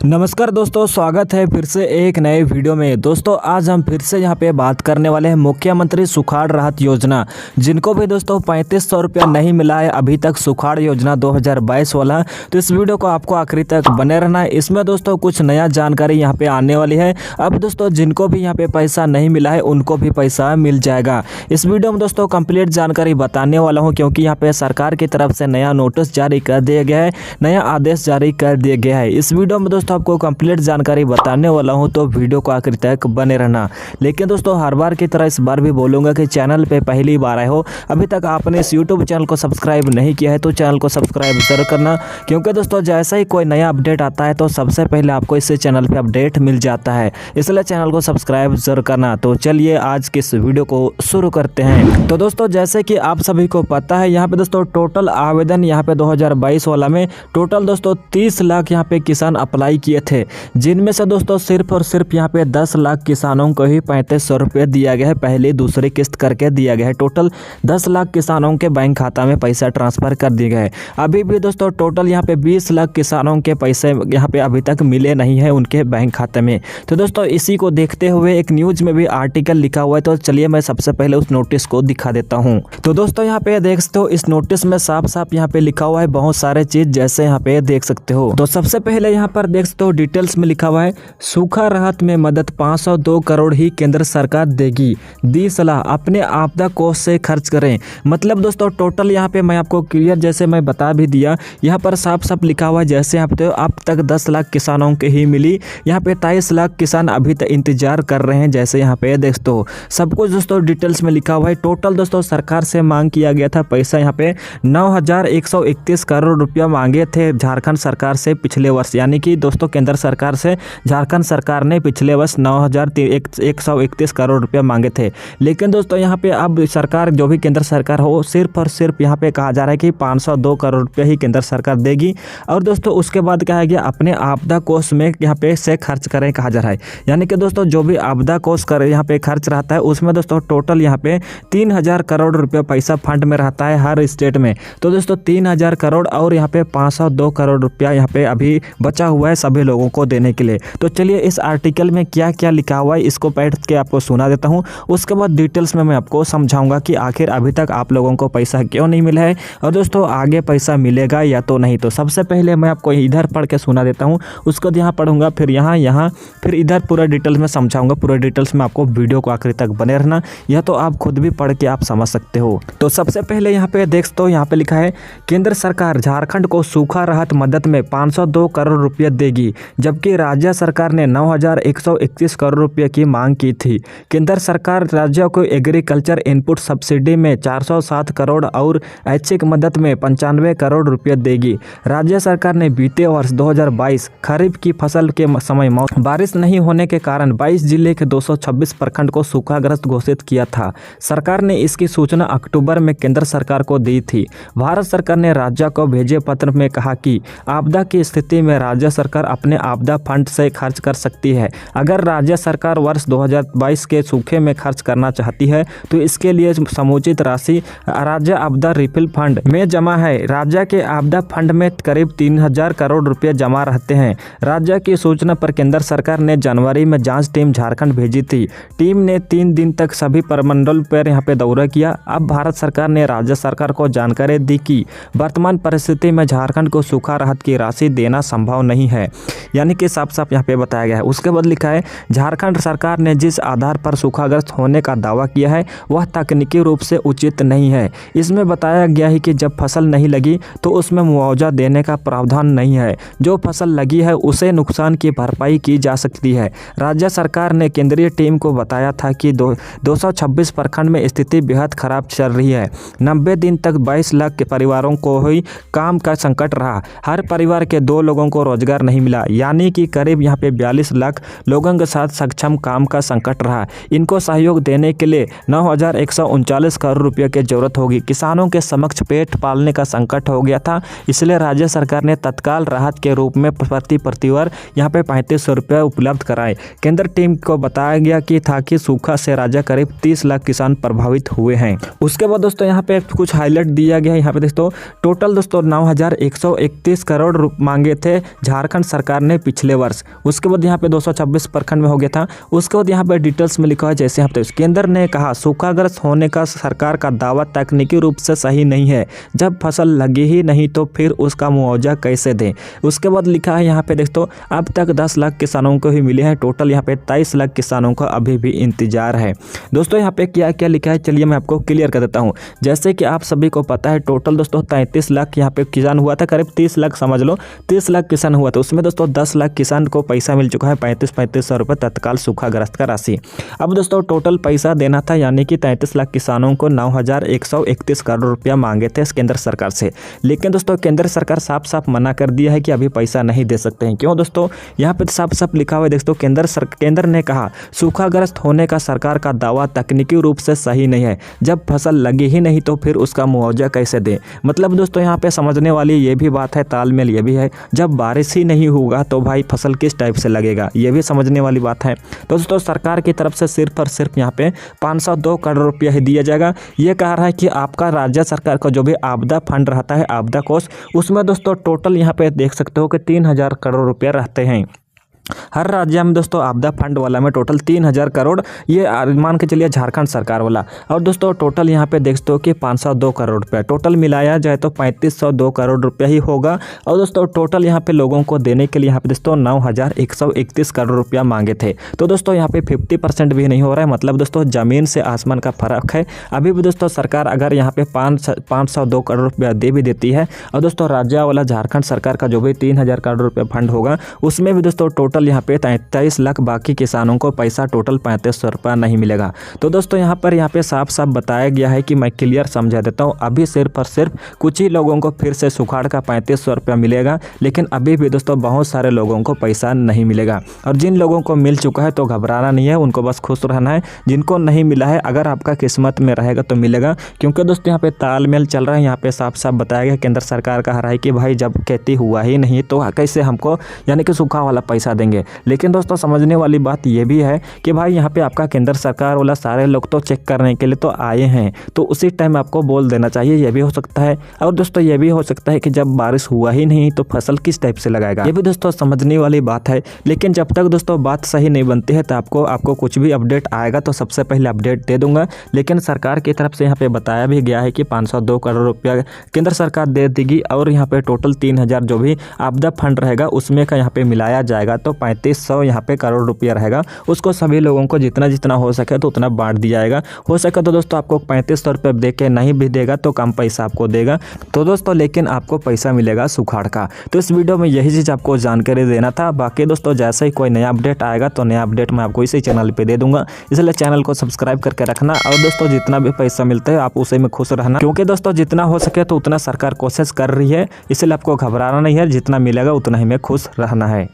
नमस्कार दोस्तों, स्वागत है फिर से एक नए वीडियो में। दोस्तों आज हम फिर से यहाँ पे बात करने वाले हैं मुख्यमंत्री सुखाड़ राहत योजना। जिनको भी दोस्तों 3500 रुपया नहीं मिला है अभी तक सुखाड़ योजना 2022 वाला, तो इस वीडियो को आपको आखिरी तक बने रहना है। इसमें दोस्तों कुछ नया जानकारी यहाँ पे आने वाली है। अब दोस्तों जिनको भी यहाँ पे पैसा नहीं मिला है उनको भी पैसा मिल जाएगा। इस वीडियो में दोस्तों कंप्लीट जानकारी बताने वाला हूँ, क्योंकि यहाँ पे सरकार की तरफ से नया नोटिस जारी कर दिया गया है, नया आदेश जारी कर दिया गया है। इस वीडियो में दोस्तों आपको कंप्लीट जानकारी बताने वाला हूं, तो वीडियो को आखिर तक बने रहना। लेकिन दोस्तों हर बार की तरह इस बार भी बोलूंगा कि चैनल पे पहली बार आए हो, अभी तक आपने इस यूट्यूब चैनल को सब्सक्राइब नहीं किया है तो चैनल को सब्सक्राइब जरूर करना, क्योंकि दोस्तों जैसा ही कोई नया अपडेट आता है तो सबसे पहले आपको इस चैनल पे अपडेट मिल जाता है, इसलिए चैनल को सब्सक्राइब जरूर करना। तो चलिए आज के इस वीडियो को शुरू करते हैं। तो दोस्तों जैसे कि आप सभी को पता है, यहाँ पे दोस्तों टोटल आवेदन यहाँ पे 2022 वाला में टोटल दोस्तों 30 लाख यहाँ पे किसान अप्लाई किए थे, जिनमें से दोस्तों सिर्फ और सिर्फ यहाँ पे 10 लाख किसानों को ही 3500 रुपये दिया गया है, पहली दूसरी किस्त करके दिया गया है। टोटल 10 लाख किसानों के बैंक खाता में पैसा ट्रांसफर कर दिए गए। अभी भी दोस्तों टोटल यहाँ पे 20 लाख किसानों के पैसे यहाँ पे अभी तक मिले नहीं है उनके बैंक खाते में। तो दोस्तों इसी को देखते हुए एक न्यूज में भी आर्टिकल लिखा हुआ है, तो चलिए मैं सबसे पहले उस नोटिस को दिखा देता हूँ। तो दोस्तों यहाँ पे देख सकते हो इस नोटिस में साफ साफ यहाँ पे लिखा हुआ है बहुत सारे चीज, जैसे यहाँ पे देख सकते हो। तो सबसे पहले यहाँ पर देख सकते हो डिटेल्स में लिखा हुआ है, सूखा राहत में मदद 502 करोड़ ही केंद्र सरकार देगी, दी सलाह अपने आपदा कोष से खर्च करें। मतलब दोस्तों टोटल यहाँ पे मैं आपको क्लियर जैसे मैं बता भी दिया, यहाँ पर साफ साफ लिखा हुआ है जैसे आप तो अब तक 10 लाख किसानों के ही मिली, यहाँ पे 23 लाख किसान अभी तक इंतजार कर रहे हैं, जैसे यहाँ पे देख दो सब कुछ दोस्तों डिटेल्स में लिखा हुआ है। टोटल दोस्तों सरकार से मांग किया गया था पैसा, यहाँ पे 9131 करोड़ रुपया मांगे थे झारखंड सरकार से पिछले वर्ष, यानी कि दोस्तों केंद्र सरकार से झारखंड सरकार ने पिछले वर्ष 9131 करोड़ रुपया मांगे थे। लेकिन दोस्तों यहाँ पे अब सरकार जो भी केंद्र सरकार हो, सिर्फ और सिर्फ यहाँ पे कहा जा रहा है कि 502 करोड़ रुपया ही केंद्र सरकार देगी। और दोस्तों उसके बाद कहा गया अपने आपदा कोष में यहाँ पे से खर्च करें कहा जा रहा है, यानी कि दोस्तों जो भी आपदा कोष कर यहाँ पे खर्च रहता है उसमें दोस्तों टोटल यहाँ पे 3000 करोड़ रुपया पैसा फंड में रहता है हर स्टेट में। तो दोस्तों 3000 करोड़ और यहाँ पे 502 करोड़ रुपया यहाँ पे अभी बचा हुआ है सभी लोगों को देने के लिए। तो चलिए इस आर्टिकल में क्या क्या लिखा हुआ है इसको पढ़ के आपको सुना देता हूँ, उसके बाद डिटेल्स में मैं आपको समझाऊंगा कि आखिर अभी तक आप लोगों को पैसा क्यों नहीं मिला है और दोस्तों आगे पैसा मिलेगा या तो नहीं। तो सबसे पहले मैं आपको इधर पढ़ के सुना देता हूँ, उसको यहाँ पढ़ूंगा, फिर यहाँ फिर इधर पूरा डिटेल्स में समझाऊंगा। पूरा डिटेल्स में आपको वीडियो को आखिर तक बने रहना, यह तो आप खुद भी पढ़ के आप समझ सकते हो। तो सबसे पहले यहाँ पे देख तो यहाँ पे लिखा है, केंद्र सरकार झारखंड को सूखा राहत मदद में 502 करोड़ रुपया देगी, जबकि राज्य सरकार ने 9131 करोड़ रुपये की मांग की थी। केंद्र सरकार राज्यों को एग्रीकल्चर इनपुट सब्सिडी में 407 करोड़ और ऐच्छिक मदद में 95 करोड़ रुपये देगी। राज्य सरकार ने बीते वर्ष 2022 खरीफ की फसल के समय बारिश नहीं होने के कारण 22 जिले के 226 प्रखंड को सूखाग्रस्त घोषित किया था। सरकार ने इसकी सूचना अक्टूबर में केंद्र सरकार को दी थी। भारत सरकार ने राज्य को भेजे पत्र में कहा कि आपदा की स्थिति में राज्य सरकार अपने आपदा फंड से खर्च कर सकती है। अगर राज्य सरकार वर्ष 2022 के सूखे में खर्च करना चाहती है तो इसके लिए समुचित राशि राज्य आपदा रिफिल फंड में जमा है। राज्य के आपदा फंड में करीब 3000 करोड़ रुपए जमा रहते हैं। राज्य की सूचना पर केंद्र सरकार ने जनवरी में जांच टीम झारखंड भेजी थी। टीम ने 3 दिन तक सभी प्रमंडल पर यहाँ पे दौरा किया। अब भारत सरकार ने राज्य सरकार को जानकारी दी कि वर्तमान परिस्थिति में झारखंड को सूखा राहत की राशि देना संभव नहीं है, यानी कि साफ साफ यहाँ पे बताया गया है। उसके बाद लिखा है, झारखंड सरकार ने जिस आधार पर सूखाग्रस्त होने का दावा किया है वह तकनीकी रूप से उचित नहीं है। इसमें बताया गया है कि जब फसल नहीं लगी तो उसमें मुआवजा देने का प्रावधान नहीं है। जो फसल लगी है उसे नुकसान की भरपाई की जा सकती है। राज्य सरकार ने केंद्रीय टीम को बताया था कि 226 प्रखंड में स्थिति बेहद खराब चल रही है। 90 दिन तक 22 लाख के परिवारों को ही काम का संकट रहा। हर परिवार के 2 लोगों को रोजगार नहीं मिला, यानी कि करीब यहाँ पे 42 लाख लोगों के साथ सक्षम काम का संकट रहा। इनको सहयोग देने के लिए 9139 करोड़ रुपये की जरूरत होगी। किसानों के समक्ष पेट पालने का संकट हो गया था, इसलिए राज्य सरकार ने तत्काल राहत के रूप में प्रति परिवार यहाँ पे 3500 रुपये उपलब्ध कराए। केंद्र टीम को बताया गया कि था कि सूखा से राज्य करीब 30 लाख किसान प्रभावित हुए हैं। उसके बाद दोस्तों यहाँ पे कुछ हाईलाइट दिया गया है। यहाँ पे दोस्तों टोटल दोस्तों 9131 करोड़ मांगे थे झारखंड सरकार ने पिछले वर्ष। उसके बाद यहाँ पे 226 प्रखंड में हो गया था। उसके बाद यहाँ पे डिटेल्स में लिखा है जैसे यहाँ पे केंद्र ने कहा सूखाग्रस्त होने का सरकार का दावा तकनीकी रूप से सही नहीं है, जब फसल लगी ही नहीं तो फिर उसका मुआवजा कैसे दें। उसके बाद लिखा है यहाँ पे दोस्तों अब तक 10 लाख किसानों को ही मिले हैं, टोटल यहाँ पे 23 लाख किसानों का अभी भी इंतजार है। दोस्तों यहाँ पे क्या क्या लिखा है चलिए मैं आपको क्लियर कर देता हूँ। जैसे कि आप सभी को पता है टोटल दोस्तों 33 लाख यहाँ पे किसान हुआ था, करीब 30 लाख समझ लो, 30 लाख किसान हुआ था। उसमें दोस्तों 10 लाख किसान को पैसा मिल चुका है 3500 रुपये तत्काल सूखाग्रस्त का राशि। अब दोस्तों टोटल पैसा देना था यानी कि 33 लाख किसानों को 9,131 करोड़ रुपया मांगे थे केंद्र सरकार से। लेकिन दोस्तों केंद्र सरकार साफ साफ मना कर दिया है कि अभी पैसा नहीं दे सकते हैं। क्यों दोस्तों, यहाँ पे साफ साफ लिखा हुआ है दोस्तों केंद्र ने कहा सूखाग्रस्त होने का सरकार का दावा तकनीकी रूप से सही नहीं है, जब फसल लगी ही नहीं तो फिर उसका मुआवजा कैसे दें। मतलब दोस्तों यहाँ पे समझने वाली ये भी बात है, तालमेल ये भी है, जब बारिश ही नहीं होगा तो भाई फसल किस टाइप से लगेगा, ये भी समझने वाली बात है। तो दोस्तों सरकार की तरफ से सिर्फ और सिर्फ यहाँ पे 502 करोड़ रुपया ही दिया जाएगा। ये कह रहा है कि आपका राज्य सरकार का जो भी आपदा फंड रहता है, आपदा कोष, उसमें दोस्तों टोटल यहाँ पे देख सकते हो कि 3000 करोड़ रुपया रहते हैं। हर राज्य में दोस्तों आपदा फंड वाला में टोटल 3000 करोड़, ये मान के चलिए झारखंड सरकार वाला। और दोस्तों टोटल यहाँ पे देखते हो कि 502 करोड़ रुपया, टोटल मिलाया जाए तो 3502 करोड़ रुपया ही होगा। और दोस्तों टोटल यहाँ पे लोगों को देने के लिए यहाँ पे दोस्तों 9,131 करोड़ रुपया मांगे थे। तो दोस्तों यहाँ पे 50% भी नहीं हो रहा है। मतलब दोस्तों ज़मीन से आसमान का फर्क है। अभी भी दोस्तों सरकार अगर यहाँ पे 502 करोड़ रुपया दे भी देती है और दोस्तों राज्य वाला झारखंड सरकार का जो भी 3000 करोड़ रुपया फंड होगा उसमें भी दोस्तों टोटल यहाँ पे 23 लाख बाकी किसानों को पैसा टोटल 3500 रुपया नहीं मिलेगा। तो दोस्तों यहाँ पे साफ साफ बताया गया है कि मैं क्लियर समझा देता हूँ, अभी सिर्फ और सिर्फ कुछ ही लोगों को फिर से सुखाड़ का 3500 रुपया मिलेगा, लेकिन अभी भी दोस्तों बहुत सारे लोगों को पैसा नहीं मिलेगा। और जिन लोगों को मिल चुका है तो घबराना नहीं है, उनको बस खुश रहना है। जिनको नहीं मिला है अगर आपका किस्मत में रहेगा तो मिलेगा, क्योंकि दोस्तों यहाँ पे तालमेल चल रहा है। यहाँ पे साफ साफ बताया गया केंद्र सरकार कह रहा है कि भाई जब खेती हुआ ही नहीं तो कैसे हमको यानी कि सूखा वाला पैसा देंगे। लेकिन दोस्तों समझने वाली बात यह भी है कि भाई यहाँ पे आपका केंद्र सरकार वाला सारे लोग तो चेक करने के लिए तो आए हैं, तो उसी टाइम आपको बोल देना चाहिए। यह भी हो सकता है। और दोस्तों ये भी हो सकता है कि जब बारिश हुआ ही नहीं तो फसल किस टाइप से लगाएगा, ये भी दोस्तों समझने वाली बात है। लेकिन जब तक दोस्तों बात सही नहीं बनती है तो आपको कुछ भी अपडेट आएगा तो सबसे पहले अपडेट दे दूंगा। लेकिन सरकार की तरफ से यहाँ पे बताया भी गया है कि 502 करोड़ रुपया केंद्र सरकार दे देगी और यहाँ पे टोटल 3000 जो भी आपदा फंड रहेगा उसमें का यहाँ पे मिलाया जाएगा तो 3500 यहाँ पे करोड़ रुपया रहेगा। उसको सभी लोगों को जितना जितना हो सके तो उतना बांट दिया जाएगा। हो सके तो दोस्तों आपको 3500 रुपये दे के नहीं भी देगा तो कम पैसा आपको देगा। तो दोस्तों लेकिन आपको पैसा मिलेगा सुखाड़ का। तो इस वीडियो में यही चीज़ आपको जानकारी देना था। बाकी दोस्तों जैसे ही कोई नया अपडेट आएगा तो नया अपडेट मैं आपको इसी चैनल पे दे दूंगा, इसलिए चैनल को सब्सक्राइब करके रखना। और दोस्तों जितना भी पैसा मिलता है आप उसे में खुश रहना, क्योंकि दोस्तों जितना हो सके तो उतना सरकार कोशिश कर रही है, इसलिए आपको घबराना नहीं है। जितना मिलेगा उतना ही में खुश रहना है।